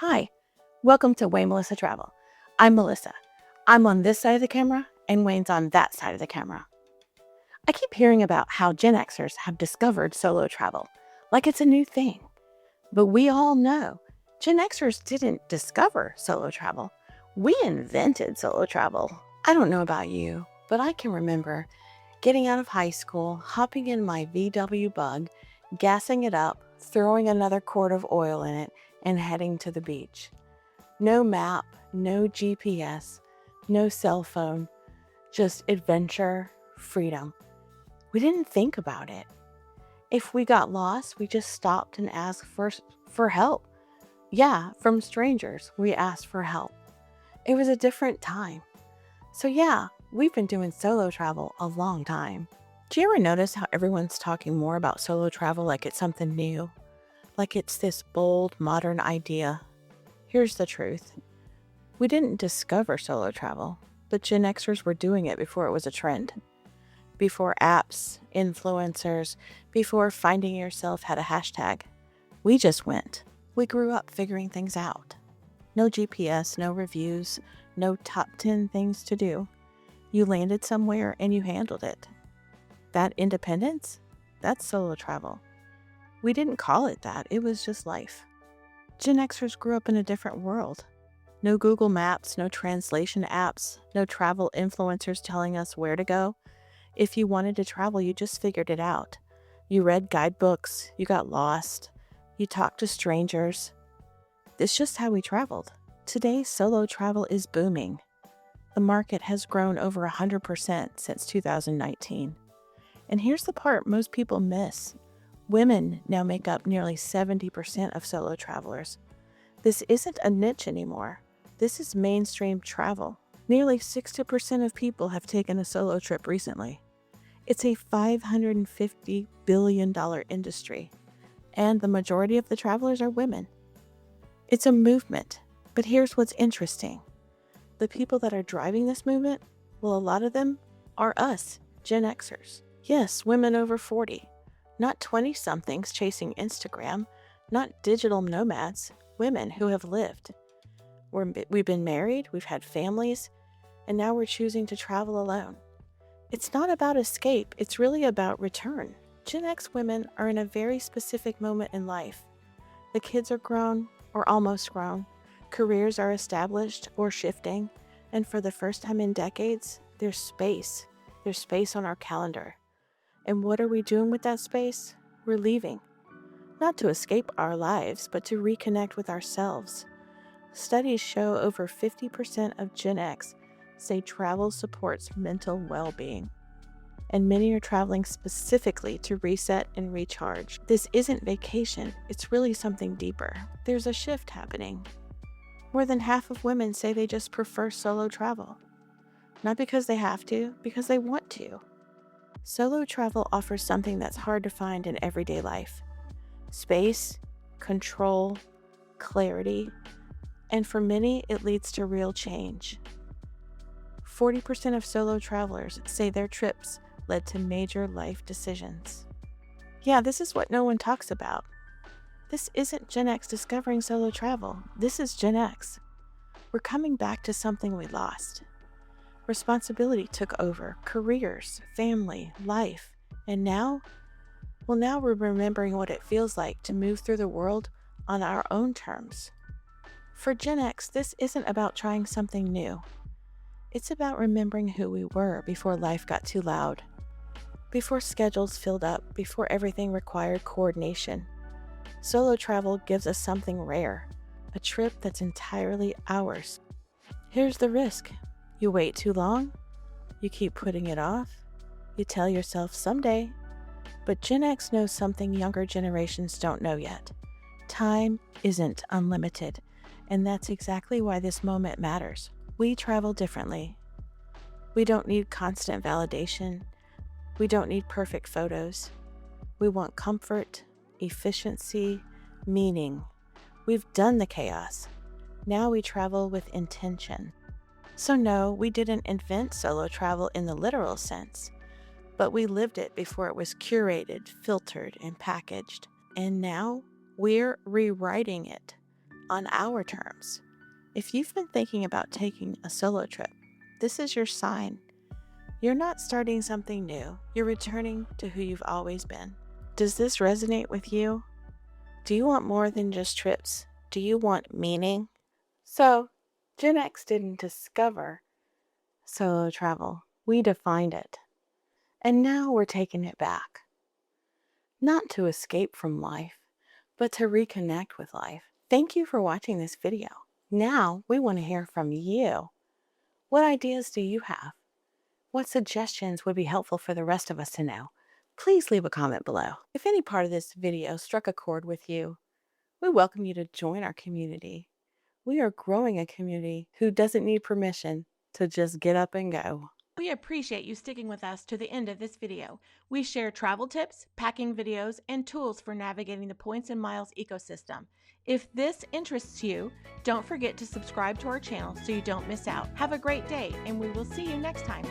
Hi, welcome to Wayne Melissa Travel. I'm Melissa. I'm on this side of the camera, and Wayne's on that side of the camera. I keep hearing about how Gen Xers have discovered solo travel, like it's a new thing. But we all know Gen Xers didn't discover solo travel. We invented solo travel. I don't know about you, but I can remember getting out of high school, hopping in my VW Bug, gassing it up, throwing another quart of oil in it, and heading to the beach. No map, no GPS, no cell phone, just adventure, freedom. We didn't think about it. If we got lost, we just stopped and asked for help. Yeah, from strangers, we asked for help. It was a different time. So yeah, we've been doing solo travel a long time. Do you ever notice how everyone's talking more about solo travel like it's something new? Like it's this bold, modern idea? Here's the truth. We didn't discover solo travel, but Gen Xers were doing it before it was a trend. Before apps, influencers, before finding yourself had a hashtag. We just went. We grew up figuring things out. No GPS, no reviews, no top 10 things to do. You landed somewhere and you handled it. That independence? That's solo travel. We didn't call it that, it was just life. Gen Xers grew up in a different world. No Google Maps, no translation apps, no travel influencers telling us where to go. If you wanted to travel, you just figured it out. You read guidebooks, you got lost, you talked to strangers. It's just how we traveled. Today, solo travel is booming. The market has grown over 100% since 2019. And here's the part most people miss. Women now make up nearly 70% of solo travelers. This isn't a niche anymore. This is mainstream travel. Nearly 60% of people have taken a solo trip recently. It's a $550 billion industry, and the majority of the travelers are women. It's a movement, but here's what's interesting. The people that are driving this movement, well, a lot of them are us, Gen Xers. Yes, women over 40. Not 20-somethings chasing Instagram, not digital nomads, women who have lived. We've been married, we've had families, and now we're choosing to travel alone. It's not about escape, it's really about return. Gen X women are in a very specific moment in life. The kids are grown, or almost grown. Careers are established or shifting, and for the first time in decades, there's space. There's space on our calendar. And what are we doing with that space? We're leaving. Not to escape our lives, but to reconnect with ourselves. Studies show over 50% of Gen X say travel supports mental well-being. And many are traveling specifically to reset and recharge. This isn't vacation, it's really something deeper. There's a shift happening. More than half of women say they just prefer solo travel. Not because they have to, because they want to. Solo travel offers something that's hard to find in everyday life. Space, control, clarity, and for many, it leads to real change. 40% of solo travelers say their trips led to major life decisions. Yeah, this is what no one talks about. This isn't Gen X discovering solo travel. This is Gen X. We're coming back to something we lost. Responsibility took over, careers, family, life, and now? Well, now we're remembering what it feels like to move through the world on our own terms. For Gen X, this isn't about trying something new. It's about remembering who we were before life got too loud, before schedules filled up, before everything required coordination. Solo travel gives us something rare, a trip that's entirely ours. Here's the risk. You wait too long, you keep putting it off, you tell yourself someday. But Gen X knows something younger generations don't know yet. Time isn't unlimited, and that's exactly why this moment matters. We travel differently. We don't need constant validation. We don't need perfect photos. We want comfort, efficiency, meaning. We've done the chaos. Now we travel with intention. So no, we didn't invent solo travel in the literal sense, but we lived it before it was curated, filtered, and packaged. And now we're rewriting it. on our terms. If you've been thinking about taking a solo trip, this is your sign. You're not starting something new, you're returning to who you've always been. Does this resonate with you? Do you want more than just trips? Do you want meaning? So, Gen X didn't discover solo travel, we defined it. And now we're taking it back. Not to escape from life, but to reconnect with life. Thank you for watching this video. Now we want to hear from you. What ideas do you have? What suggestions would be helpful for the rest of us to know? Please leave a comment below. If any part of this video struck a chord with you, we welcome you to join our community. We are growing a community who doesn't need permission to just get up and go. We appreciate you sticking with us to the end of this video. We share travel tips, packing videos, and tools for navigating the Points and Miles ecosystem. If this interests you, don't forget to subscribe to our channel so you don't miss out. Have a great day, and we will see you next time.